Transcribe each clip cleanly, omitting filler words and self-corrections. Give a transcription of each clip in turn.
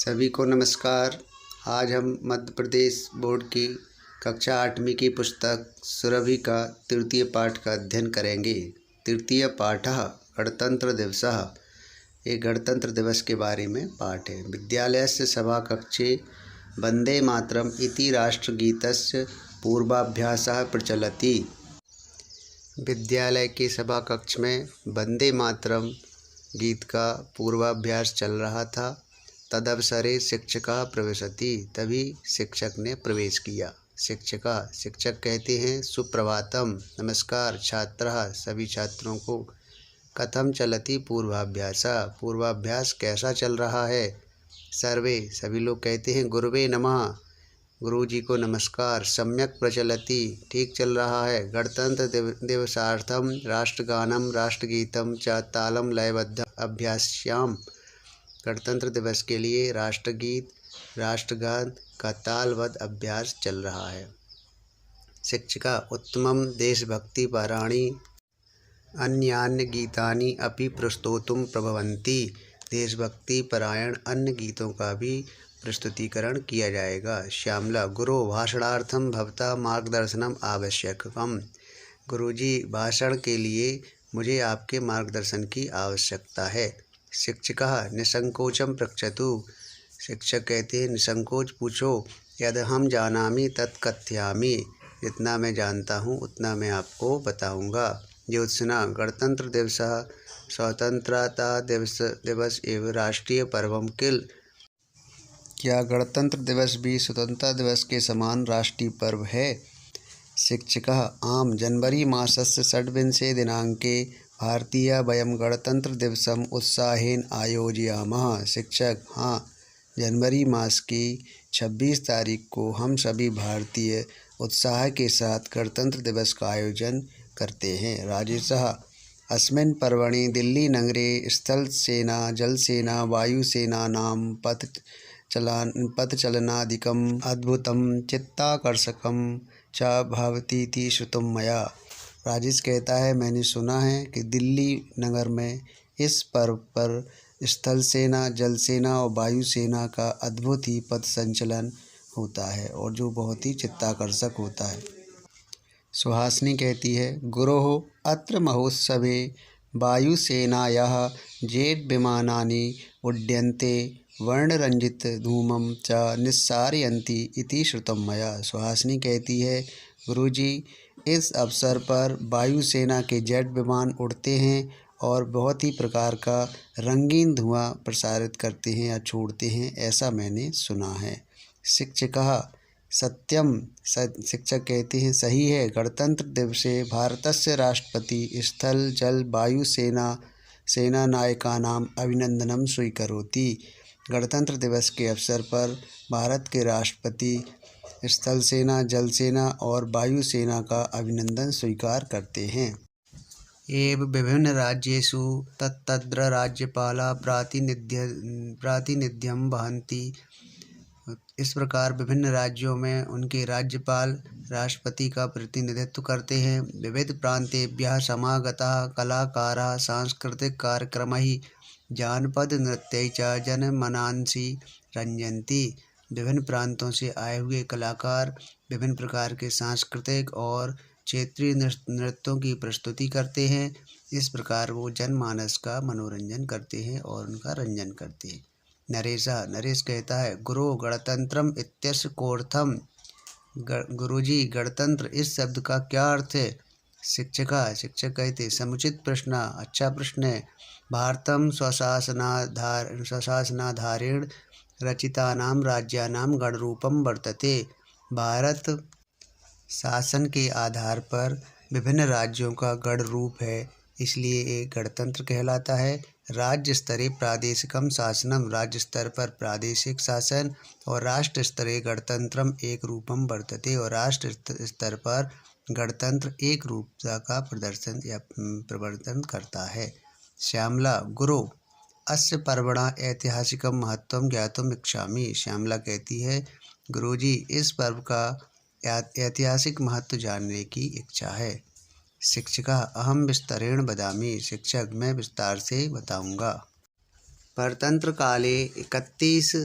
सभी को नमस्कार। आज हम मध्य प्रदेश बोर्ड की कक्षा 8वीं की पुस्तक सुरभि का तृतीय पाठ का अध्ययन करेंगे। तृतीय पाठः गणतंत्र दिवसः। ये गणतंत्र दिवस के बारे में पाठ है। विद्यालयस्य सभाकक्षे वन्दे मातरम् इति राष्ट्रगीतस्य पूर्वाभ्यासः प्रचलति। विद्यालय के सभा कक्ष में वन्दे मातरम गीत का पूर्वाभ्यास चल रहा था। तदवसरे शिक्षका प्रविशति, तभी शिक्षक ने प्रवेश किया। शिक्षक कहते हैं सुप्रभातम, नमस्कार छात्रः, सभी छात्रों को। कथम चलति पूर्वाभ्यासः, पूर्वाभ्यास कैसा चल रहा है। सर्वे, सभी लोग कहते हैं गुरुवे नमः, गुरु जी को नमस्कार। सम्यक प्रचलति, ठीक चल रहा है। गणतंत्र दिवसार्थम राष्ट्रगानम राष्ट्रगीतम च तालम लयबद्ध अभ्यास्याम, गणतंत्र दिवस के लिए राष्ट्रगीत राष्ट्रगान का तालबद्ध अभ्यास चल रहा है। शिक्षिका उत्तमम देशभक्ति पराणि अन्यान्य गीतानि अपि प्रस्तोतुं प्रभवन्ति, देशभक्ति परायण अन्य गीतों का भी प्रस्तुतिकरण किया जाएगा। श्यामला गुरु भाषणार्थम भवता मार्गदर्शनम आवश्यकम, गुरुजी भाषण के लिए मुझे आपके मार्गदर्शन की आवश्यकता है। शिक्षिका निसंकोचम पृच्छतु, शिक्षक कहते हैं निसंकोच पूछो। यद हम जानामि तत् कथयामि, जितना मैं जानता हूँ उतना मैं आपको बताऊँगा। ज्योत्सना गणतंत्र दिवस स्वतंत्रता दिवस एवं राष्ट्रीय पर्वम किल, क्या गणतंत्र दिवस भी स्वतंत्रता दिवस के समान राष्ट्रीय पर्व है। शिक्षिका आम जनवरी मासस्य षड्विंशे दिनांके भारतीय वयं गणतंत्र दिवसम उत्साहेन आयोजयामः, शिक्षक हाँ, जनवरी मास की 26 तारीख को हम सभी भारतीय उत्साह के साथ गणतंत्र दिवस का आयोजन करते हैं। राजेशः अस्मिन् पर्वणि दिल्ली नगरे स्थल सेना जल सेना वायुसेनानां पथचलनादिकम् अद्भुतं चित्ताकर्षकं च भवतीति श्रुतं मया। राजेश कहता है मैंने सुना है कि दिल्ली नगर में इस पर्व पर स्थल सेना जल सेना और वायु सेना का अद्भुत ही पथ संचलन होता है और जो बहुत ही चित्ताकर्षक होता है। सुहासिनी कहती है गुरोः अत्र महोत्सवे वायुसेनायाः जेट विमानानि उड्यन्ते वर्णरंजित धूमं च निस्सारयन्ति इति श्रुतं मया। सुहासिनी कहती है गुरुजी इस अवसर पर वायुसेना के जेट विमान उड़ते हैं और बहुत ही प्रकार का रंगीन धुआं प्रसारित करते हैं या छोड़ते हैं, ऐसा मैंने सुना है। शिक्षिका सत्यम, शिक्षक कहते हैं सही है। गणतंत्र दिवसे भारतस्य राष्ट्रपति स्थल जल वायु सेना नायकानाम अभिनंदनम स्वीकरोति, गणतंत्र दिवस के अवसर पर भारत के राष्ट्रपति स्थल सेना जल सेना और वायु सेना का अभिनंदन स्वीकार करते हैं। एवं विभिन्न राज्येषु तत्तद्र राज्यपाला प्रातिनिध्यं वहन्ति, इस प्रकार विभिन्न राज्यों में उनके राज्यपाल राष्ट्रपति का प्रतिनिधित्व करते हैं। विविध प्रांतेभ्यः समागताः कलाकाराः सांस्कृतिक कार्यक्रमैः जानपद नृत्यैः च जनमनांसि रंजन्ति, विभिन्न प्रांतों से आए हुए कलाकार विभिन्न प्रकार के सांस्कृतिक और क्षेत्रीय नृत्यों की प्रस्तुति करते हैं। इस प्रकार वो जनमानस का मनोरंजन करते हैं और उनका रंजन करते हैं। नरेश कहता है गुरु गणतंत्रम इत्यस्य कोऽर्थम, गुरुजी गणतंत्र इस शब्द का क्या अर्थ है। शिक्षक कहते समुचित प्रश्न, अच्छा प्रश्न है। भारतम स्वशासनाधारेण रचितानां राज्यानां गणरूपम वर्तते, भारत शासन के आधार पर विभिन्न राज्यों का गण रूप है, इसलिए एक गणतंत्र कहलाता है। राज्य स्तरे प्रादेशिकम शासनम, राज्य स्तर पर प्रादेशिक शासन, और राष्ट्र स्तरे गणतंत्रम एक रूपम वर्तते, और राष्ट्र स्तर पर गणतंत्र एक रूपता का प्रदर्शन या प्रवर्तन करता है। श्यामला गुरु अस्य पर्वणः ऐतिहासिकं महत्त्वं ज्ञातुम् इच्छामि, श्यामला कहती है गुरुजी इस पर्व का ऐतिहासिक महत्व जानने की इच्छा है। शिक्षिका अहम विस्तरेण वदामि, शिक्षक मैं विस्तार से बताऊंगा। परतंत्र काले 31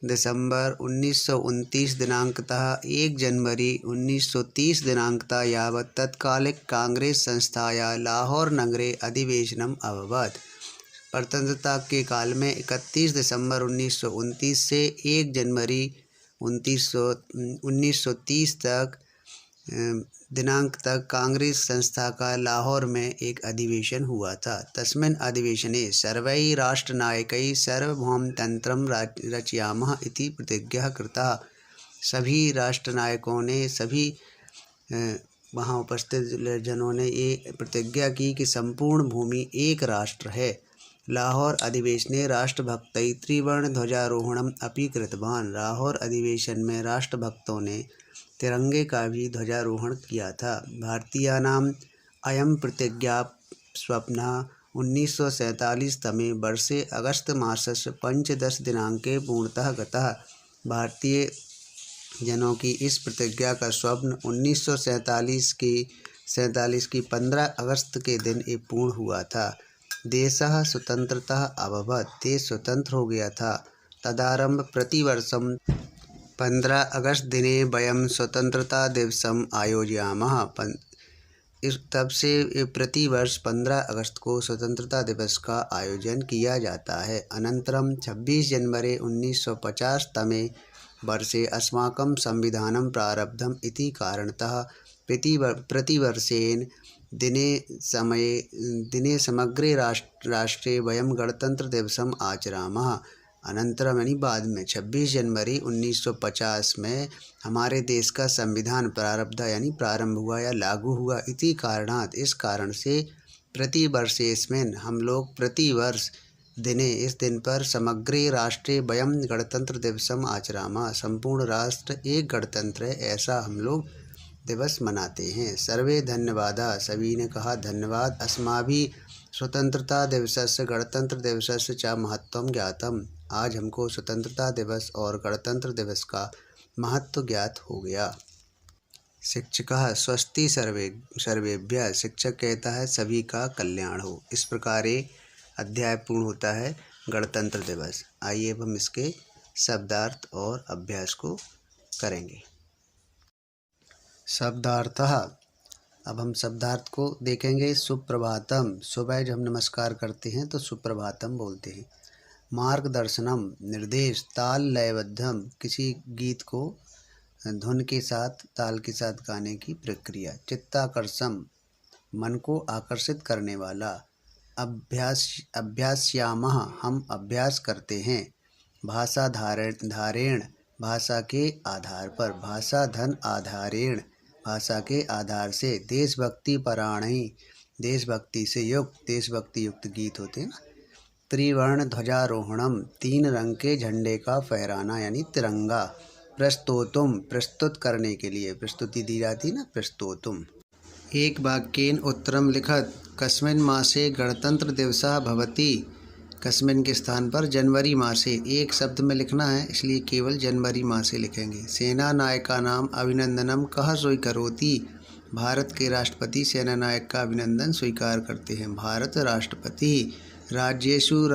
दिसंबर 1929 दिनांकतः 1 जनवरी 1930 दिनांकतः यावत् तत्कालिक कांग्रेस संस्थाया लाहौर नगरे अधिवेशनम अभवत्। स्वतंत्रता के काल में 31 दिसंबर 1929 से 1 जनवरी 1930 तक दिनांक तक कांग्रेस संस्था का लाहौर में एक अधिवेशन हुआ था। तस्मिन् अधिवेशने सर्वैः राष्ट्रनायकैः सार्वभौमतन्त्रं रचयामः इति प्रतिज्ञा कृता। सभी राष्ट्रनायकों ने, सभी वहाँ उपस्थित जनों ने ये प्रतिज्ञा की कि संपूर्ण भूमि एक राष्ट्र है। लाहौर अधिवेशने राष्ट्रभक्तैः त्रिवर्ण ध्वजारोहणम् अपि कृतवान्। लाहौर अधिवेशन में राष्ट्रभक्तों ने तिरंगे का भी ध्वजारोहण किया था। भारतीयानाम् अयं प्रतिज्ञा स्वप्नः 1947 तमे वर्षे अगस्त मासस्य 15 दिनांके पूर्णतः गतः। भारतीय जनों की इस प्रतिज्ञा का स्वप्न 1947 की 15 अगस्त के दिन ये पूर्ण हुआ था। देशः स्वतंत्रतः अभवत्, देश स्वतंत्र हो गया था। तदारंभ प्रतिवर्षम 15 अगस्त दिने वयं स्वतंत्रता दिवसम आयोजयामः। तब से प्रतिवर्ष 15 अगस्त को स्वतंत्रता दिवस का आयोजन किया जाता है। अनंतरम 26 जनवरी 1950 तमे वर्षे अस्माकं संविधानं प्रारब्धम् इति कारणतः प्रतिवर्षेण दिने समग्रे राष्ट्रे वयं गणतंत्र दिवसम आचरामः। अनंतरम यानी बाद में 26 जनवरी 1950 में हमारे देश का संविधान प्रारब्ध यानी प्रारंभ हुआ या लागू हुआ। इति कारणात्, इस कारण से प्रतिवर्षेस्मिन् हम लोग प्रतिवर्ष दिने, इस दिन पर समग्रे राष्ट्रे वयं गणतंत्र दिवसम आचरामः, संपूर्ण राष्ट्र एक गणतंत्र है ऐसा हम लोग दिवस मनाते हैं। सर्वे धन्यवादा, सभी ने कहा धन्यवाद। अस्माभिः स्वतंत्रता दिवसस्य गणतंत्र दिवसस्य च महत्वं ज्ञातम्। आज हमको स्वतंत्रता दिवस और गणतंत्र दिवस का महत्व ज्ञात हो गया। शिक्षकः स्वस्ति सर्वेभ्यः, शिक्षक कहता है सभी का कल्याण हो। इस प्रकार ये अध्याय पूर्ण होता है गणतंत्र दिवस। आइए अब हम इसके शब्दार्थ और अभ्यास को करेंगे। शब्दार्थः, अब हम शब्दार्थ को देखेंगे। सुप्रभातम, सुबह जब हम नमस्कार करते हैं तो सुप्रभातम बोलते हैं। मार्गदर्शनम, निर्देश। ताल लयबद्धम, किसी गीत को धुन के साथ, ताल के साथ गाने की प्रक्रिया। चित्ताकर्षम, मन को आकर्षित करने वाला। अभ्यास्यामः, हम अभ्यास करते हैं। भाषा धारेण, भाषा के आधार पर। भाषा धन आधारेण, भाषा के आधार से। देशभक्ति परायण, देशभक्ति से युक्त, देशभक्ति युक्त गीत होते हैं ना। त्रिवर्ण ध्वजारोहणम, 3 रंग के झंडे का फहराना यानी तिरंगा। प्रस्तोतुम, प्रस्तुत करने के लिए, प्रस्तुति दी जाती ना, प्रस्तोतुम। एक वाक्येन उत्तरम लिखत। कस्मिन् मासे गणतंत्र दिवसः भवति। कस्मिन् के स्थान पर जनवरी मासे, एक शब्द में लिखना है इसलिए केवल जनवरी मासे लिखेंगे। सेना नायकानाम अभिनंदनम कः स्वीकरोति। भारत के राष्ट्रपति सेना नायक का अभिनंदन स्वीकार करते हैं। भारत राष्ट्रपति। राज्येषु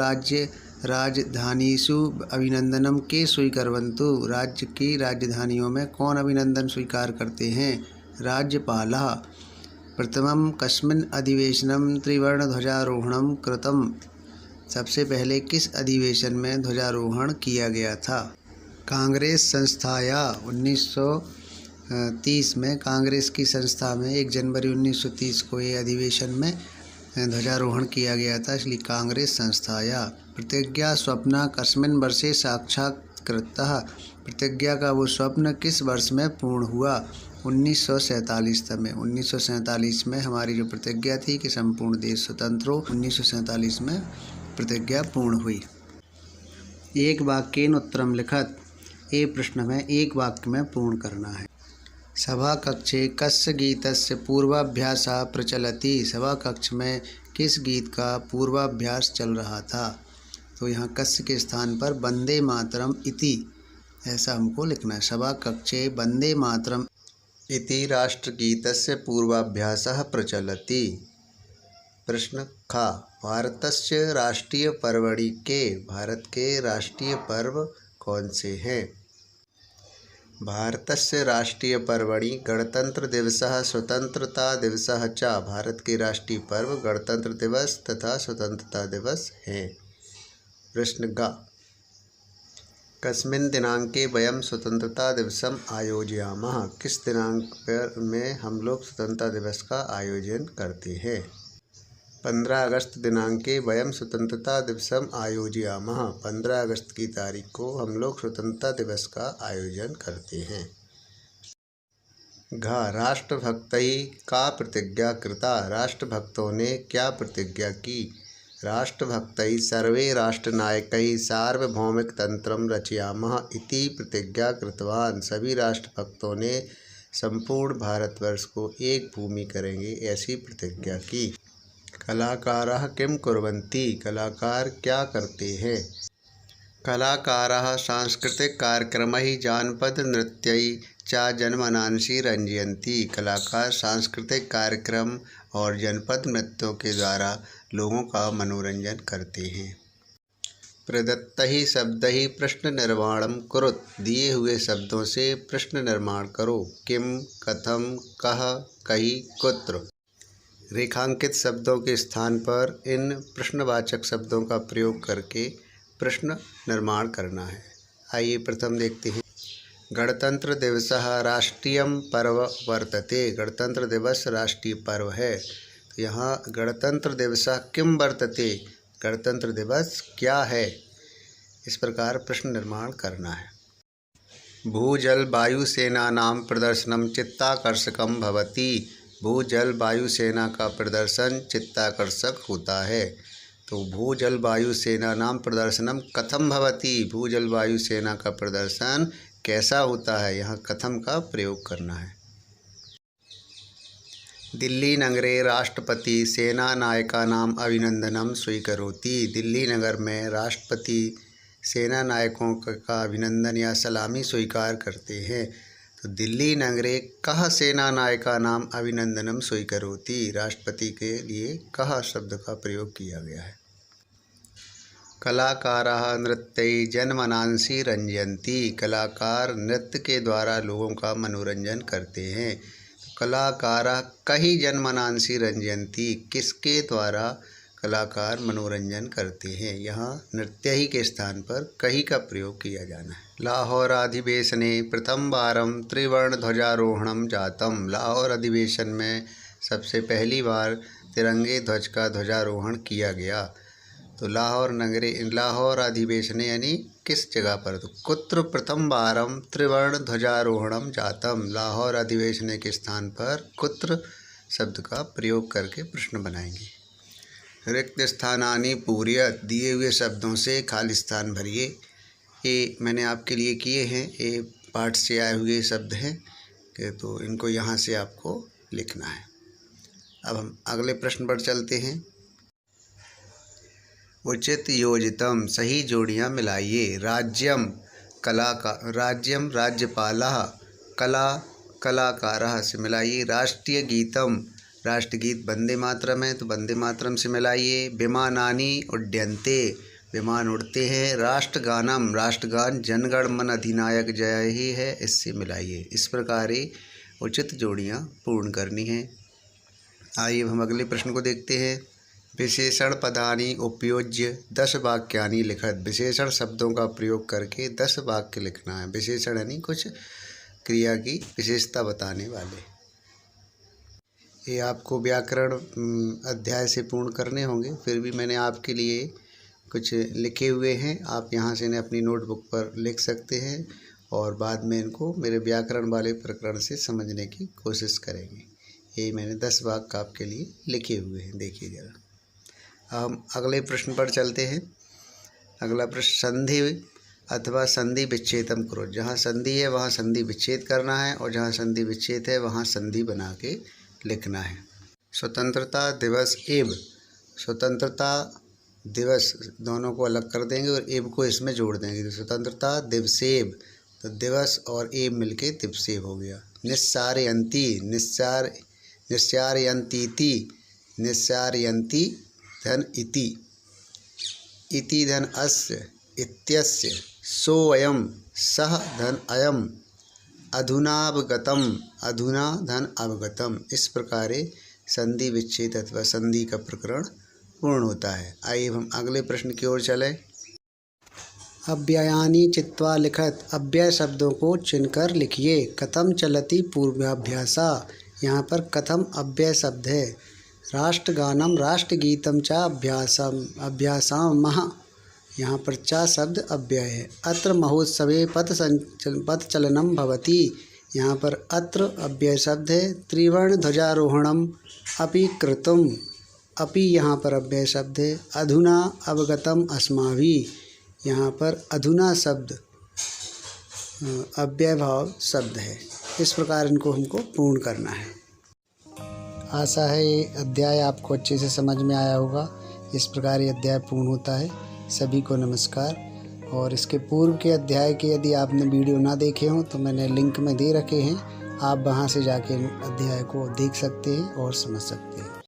राजधानीषु अभिनंदनम के स्वीकुर्वन्तु। राज्य की राजधानियों में कौन अभिनंदन स्वीकार करते हैं? राज्यपालः। प्रथमं कस्मिन् अधिवेशनं त्रिवर्ण ध्वजारोहणं कृतम्। सबसे पहले किस अधिवेशन में ध्वजारोहण किया गया था? कांग्रेस संस्थाया 1930 में, कांग्रेस की संस्था में 1 जनवरी 1930 को ये अधिवेशन में ध्वजारोहण किया गया था, इसलिए कांग्रेस संस्थाया। प्रतिज्ञा स्वप्न कस्मिन् वर्षे साक्षात्कृतः। प्रतिज्ञा का वो स्वप्न किस वर्ष में पूर्ण हुआ? 1947 में। 1947 में हमारी जो प्रतिज्ञा थी कि संपूर्ण देश स्वतंत्र हो, 1947 में प्रतिज्ञा पूर्ण हुई। एक वाक्येन उत्तरम लिखत। ये प्रश्न में एक वाक्य में पूर्ण करना है। सभा कक्षे कस्य गीतस्य पूर्वाभ्यासः प्रचलति। सभा कक्ष में किस गीत का पूर्वाभ्यास चल रहा था? तो यहाँ कस्य के स्थान पर वंदे मातरम इति ऐसा हमको लिखना है। सभा कक्षे वंदे मातरम इति राष्ट्रगीतस्य पूर्वाभ्यासः प्रचलति। प्रश्न ख। भारतस्य राष्ट्रीय पर्वणि के। भारत के राष्ट्रीय पर्व कौन से हैं? भारतस्य राष्ट्रीय पर्वणि गणतंत्र दिवसः स्वतंत्रता दिवसः च। भारत के राष्ट्रीय पर्व गणतंत्र दिवस तथा स्वतंत्रता दिवस हैं। प्रश्न ग, कस्मिन् दिनांके वयं स्वतंत्रता दिवसम् आयोजयामः। किस दिनांक पर में हम लोग स्वतंत्रता दिवस का आयोजन करते हैं? 15 अगस्त दिनांके वयं स्वतंत्रता दिवसम् आयोजयामः। 15 अगस्त की तारीख को हम लोग स्वतंत्रता दिवस का आयोजन करते हैं। घ, राष्ट्रभक्तैः का प्रतिज्ञा कृता। राष्ट्रभक्तों ने क्या प्रतिज्ञा की? राष्ट्रभक्तैः सर्वे राष्ट्रनायकैः सार्वभौमिकतन्त्रं रचयामः इति प्रतिज्ञा कृतवान्। सभी राष्ट्रभक्तों ने संपूर्ण भारतवर्ष को एक भूमि करेंगे ऐसी प्रतिज्ञा की। कलाकाराः किं कुर्वन्ति। कलाकार क्या करते हैं? कलाकाराः सांस्कृतिककार्यक्रमैः जानपदनृत्यैः च जनमनांसि रंजयन्ति। कलाकार सांस्कृतिक कार्यक्रम और जनपद नृत्यों के द्वारा लोगों का मनोरंजन करते हैं। प्रदत्तैः शब्दैः प्रश्न निर्माणं कुरुत। दिए हुए शब्दों से प्रश्न निर्माण करो। किम, कथम, कह, कही, कुत्र। रेखांकित शब्दों के स्थान पर इन प्रश्नवाचक शब्दों का प्रयोग करके प्रश्न निर्माण करना है। आइए प्रथम देखते हैं। गणतंत्र दिवसः राष्ट्रीयं पर्व वर्तते। गणतंत्र दिवस राष्ट्रीय पर्व है। तो यहाँ गणतंत्र दिवसः किं वर्तते, गणतंत्र दिवस क्या है, इस प्रकार प्रश्न निर्माण करना है। भूजल वायुसेनानां प्रदर्शनं चित्ताकर्षकं भवति। भूजल वायुसेना का प्रदर्शन चित्ताकर्षक होता है। तो भूजल वायुसेनानां प्रदर्शनम कथम भवति। भूजल वायुसेना का प्रदर्शन कैसा होता है, यहाँ कथम का प्रयोग करना है। दिल्ली नगरे राष्ट्रपति सेनानायकानां अभिनंदनं स्वीकरोति। दिल्ली नगर में राष्ट्रपति सेना नायकों का अभिनंदन या सलामी स्वीकार करते हैं। तो दिल्ली नगरे कः सेनानायकानां अभिनंदनं स्वीकरोति। राष्ट्रपति के लिए कः शब्द का प्रयोग किया गया है। कलाकाराः नृत्यैः जनमनांसि रंजयन्ति। कलाकार नृत्य के द्वारा लोगों का मनोरंजन करते हैं। कलाकाराः कहि जनमनांसि रंजयन्ति। किसके द्वारा कलाकार मनोरंजन करते हैं। यहाँ नृत्य ही के स्थान पर कहि का प्रयोग किया जाना है। लाहौर अधिवेशने प्रथम बारम त्रिवर्ण ध्वजारोहणम जातम। लाहौर अधिवेशन में सबसे पहली बार तिरंगे ध्वज का ध्वजारोहण किया गया। तो लाहौर अधिवेशने यानी किस जगह पर, तो कुत्र प्रथम बारम त्रिवर्ण ध्वजारोहणम जातम। लाहौर अधिवेशने के स्थान पर कुत्र शब्द का प्रयोग करके प्रश्न बनाएंगे। रिक्त स्थानानि पूरयत। दिए हुए शब्दों से खाली स्थान भरिए। ये मैंने आपके लिए किए हैं, ये पाठ से आए हुए शब्द हैं तो इनको यहाँ से आपको लिखना है। अब हम अगले प्रश्न पर चलते हैं। उचित योजितम। सही जोड़ियाँ मिलाइए। राज्यम राज्यपालः। कला कलाकारः से मिलाइए। राष्ट्रीय गीतम। राष्ट्रगीत वंदे मातरम है तो वंदे मातरम से मिलाइए। विमानानि उड्यन्ते। विमान उड़ते हैं। राष्ट्रगानम। राष्ट्रगान जनगण मन अधिनायक जय ही है, इससे मिलाइए। इस प्रकार ही उचित जोड़ियाँ पूर्ण करनी हैं। आइए हम अगले प्रश्न को देखते हैं। विशेषण पदानि उपयोज्य 10 वाक्यानि लिखत। विशेषण शब्दों का प्रयोग करके 10 वाक्य लिखना है। विशेषण यानी कुछ क्रिया की विशेषता बताने वाले। ये आपको व्याकरण अध्याय से पूर्ण करने होंगे, फिर भी मैंने आपके लिए कुछ लिखे हुए हैं। आप यहाँ से इन्हें अपनी नोटबुक पर लिख सकते हैं और बाद में इनको मेरे व्याकरण वाले प्रकरण से समझने की कोशिश करेंगे। ये मैंने 10 वाक्य आपके लिए लिखे हुए हैं, देखिए जरा। हम अगले प्रश्न पर चलते हैं। अगला प्रश्न, संधि अथवा संधि विच्छेदम करो। जहाँ संधि है वहाँ संधि विच्छेद करना है और जहाँ संधि विच्छेद है वहाँ संधि बना के लिखना है। स्वतंत्रता दिवस एव। स्वतंत्रता दिवस दोनों को अलग कर देंगे और एव को इसमें जोड़ देंगे। तो स्वतंत्रता दिवसेव, तो दिवस और एव मिलके दिवसेव हो गया। निस्सारयन्ति। निस्सारयन्तीति। निस्सारयन्ति धन इति। इति धन अस्य इत्यस्य सोऽयं सः धन अयम अधुनावगतम अधुना धन अवगतम। इस प्रकार संधि विच्छेद अथवा संधि का प्रकरण पूर्ण होता है। आइए हम अगले प्रश्न की ओर चलें। अव्ययानि चित्वा लिखत। अव्यय शब्दों को चुनकर लिखिए। कथम चलति पूर्वाभ्यासा। यहाँ पर कथम अव्यय शब्द है। राष्ट्रगानम राष्ट्रगीतम च अभ्यासामः। यहाँ पर चा शब्द अव्यय है। अत्र महोत्सवे पथचलनम भवति। यहाँ पर अत्र अव्यय शब्द है। त्रिवर्ण ध्वजारोहणम अपि कृतम। अपि यहाँ पर अव्यय शब्द है। अधुना अवगतम अस्माभिः। यहाँ पर अधुना शब्द अव्यय भाव शब्द है। इस प्रकार इनको हमको पूर्ण करना है। आशा है ये अध्याय आपको अच्छे से समझ में आया होगा। इस प्रकार ये अध्याय पूर्ण होता है। सभी को नमस्कार। और इसके पूर्व के अध्याय के यदि आपने वीडियो ना देखे हों तो मैंने लिंक में दे रखे हैं, आप वहां से जाके अध्याय को देख सकते हैं और समझ सकते हैं।